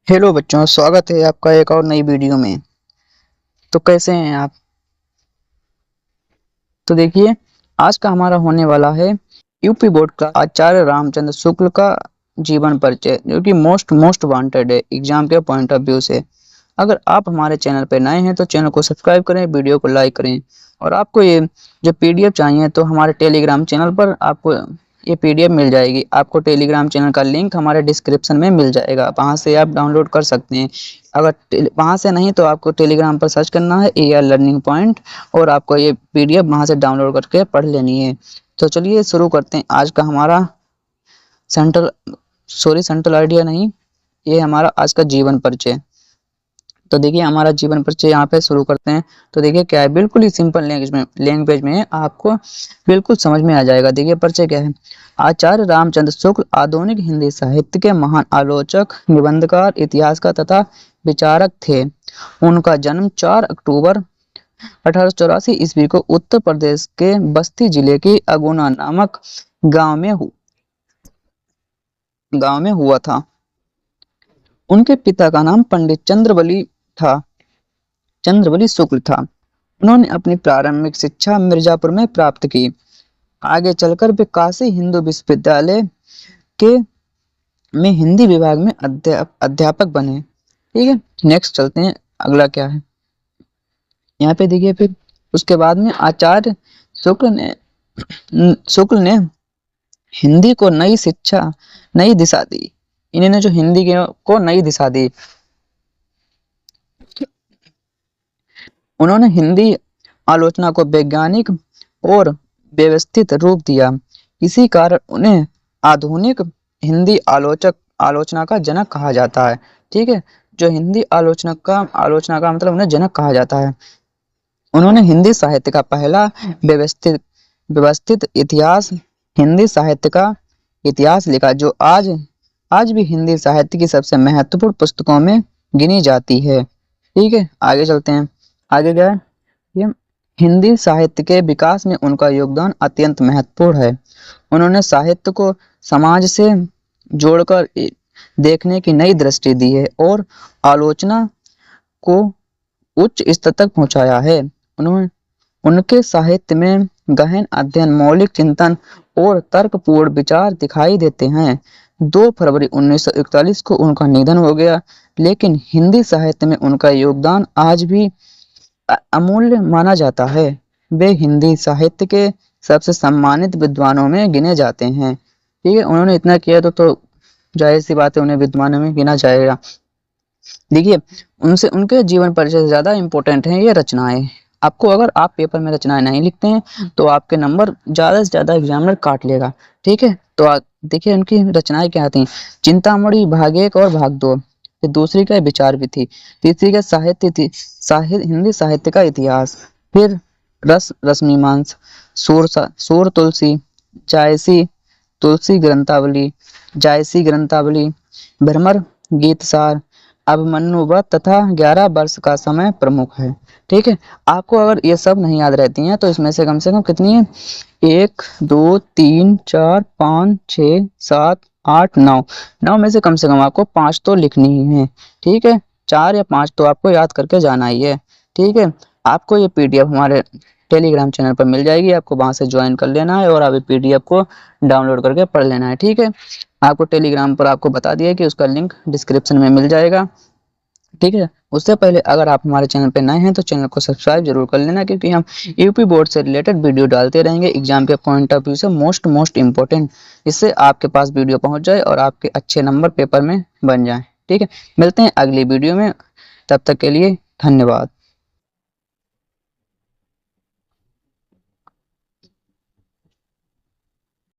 Hello बच्चों, स्वागत है आपका एक और नई वीडियो में। तो कैसे हैं आप? तो देखिए, आज का हमारा होने वाला है यूपी बोर्ड का आचार्य रामचंद्र शुक्ल का जीवन परिचय, जो कि मोस्ट वांटेड है एग्जाम के पॉइंट ऑफ व्यू से। अगर आप हमारे चैनल पर नए हैं तो चैनल को सब्सक्राइब करें, वीडियो को लाइक करें। और आपको ये जो पीडीएफ चाहिए तो हमारे टेलीग्राम चैनल पर आपको ये पीडीएफ मिल जाएगी। आपको टेलीग्राम चैनल का लिंक हमारे डिस्क्रिप्शन में मिल जाएगा, वहाँ से आप डाउनलोड कर सकते हैं। अगर वहाँ से नहीं तो आपको टेलीग्राम पर सर्च करना है AR लर्निंग पॉइंट, और आपको ये पीडीएफ वहाँ से डाउनलोड करके पढ़ लेनी है। तो चलिए शुरू करते हैं आज का हमारा सेंट्रल आइडिया नहीं, ये हमारा आज का जीवन परिचय। तो देखिए, हमारा जीवन परिचय यहाँ पे शुरू करते हैं। तो देखिए क्या है, बिल्कुल ही सिंपल लैंग्वेज में है, आपको बिल्कुल समझ में आ जाएगा। देखिए परिचय क्या है। आचार्य रामचंद्र शुक्ल आधुनिक हिंदी साहित्य के महान आलोचक, निबंधकार, इतिहासकार तथा विचारक थे। उनका जन्म 4 अक्टूबर 1884 ईस्वी को उत्तर प्रदेश के बस्ती जिले की अगुना नामक गांव में हुआ था। उनके पिता का नाम पंडित चंद्रबली शुक्ल था। उन्होंने अपनी प्रारंभिक शिक्षा मिर्जापुर में प्राप्त की। आगे चलकर वे काशी हिंदू विश्वविद्यालय के में हिंदी विभाग में अध्यापक बने। ठीक है, नेक्स्ट चलते हैं, अगला क्या है यहाँ पे देखिए। फिर उसके बाद में आचार्य शुक्ल ने हिंदी को नई दिशा दी। इन्होंने जो हिंदी को नई दिशा दी, उन्होंने हिंदी आलोचना को वैज्ञानिक और व्यवस्थित रूप दिया। इसी कारण उन्हें आधुनिक हिंदी आलोचना का जनक कहा जाता है। ठीक है, जो हिंदी आलोचना का मतलब उन्हें जनक कहा जाता है। उन्होंने हिंदी साहित्य का पहला व्यवस्थित इतिहास, हिंदी साहित्य का इतिहास लिखा, जो आज भी हिंदी साहित्य की सबसे महत्वपूर्ण पुस्तकों में गिनी जाती है। ठीक है, आगे चलते हैं। आगे क्या है, ये हिंदी साहित्य के विकास में उनका योगदान अत्यंत महत्वपूर्ण है। उन्होंने साहित्य को समाज से जोड़कर देखने की नई दृष्टि दी है और आलोचना को उच्च स्तर तक पहुंचाया है। उन्होंने उनके साहित्य में गहन अध्ययन, मौलिक चिंतन और तर्कपूर्ण विचार दिखाई देते हैं। 2 फरवरी 1941 को उनका निधन हो गया, लेकिन हिंदी साहित्य में उनका योगदान आज भी अमूल्य माना जाता है। वे हिंदी साहित्य के सबसे सम्मानित विद्वानों में गिने जाते हैं। ठीक है, उन्होंने इतना किया तो जाहिर सी बात है उन्हें विद्वानों में गिना जाएगा। देखिए, उनके जीवन परिचय से ज्यादा इंपॉर्टेंट है ये रचनाएं। आपको अगर आप पेपर में रचनाएं नहीं लिखते हैं तो आपके नंबर ज्यादा से ज्यादा एग्जामिनर काट लेगा। ठीक है, तो देखिए उनकी रचनाएं क्या थी। चिंतामणि भाग 1 और भाग 2। फिर दूसरी का विचार भी थी। तीसरी का हिंदी साहित्य का इतिहास। फिर रसमीमांस, सूर तुलसी, जायसी जायसी ग्रंथावली, भ्रमर गीतसार, अभिमन्यु व्रत तथा 11 वर्ष का समय प्रमुख है। ठीक है, आपको अगर ये सब नहीं याद रहती हैं तो इसमें से कम कितनी है, 1 2 3 4 5 6 7 8 9 में से कम आपको 5 तो लिखनी ही है। ठीक है, 4 या 5 तो आपको याद करके जाना ही है। ठीक है, आपको ये पीडीएफ हमारे टेलीग्राम चैनल पर मिल जाएगी, आपको वहां से ज्वाइन कर लेना है और अभी पीडीएफ को डाउनलोड करके पढ़ लेना है। ठीक है, आपको टेलीग्राम पर आपको बता दिया कि उसका लिंक डिस्क्रिप्शन में मिल जाएगा। ठीक है, उससे पहले अगर आप हमारे चैनल पर नए हैं तो चैनल को सब्सक्राइब जरूर कर लेना, क्योंकि हम यूपी बोर्ड से रिलेटेड वीडियो डालते रहेंगे एग्जाम के पॉइंट ऑफ व्यू से, मोस्ट इम्पोर्टेंट, इससे आपके पास वीडियो पहुंच जाए और आपके अच्छे नंबर पेपर में बन जाए। ठीक है, मिलते हैं अगली वीडियो में, तब तक के लिए धन्यवाद।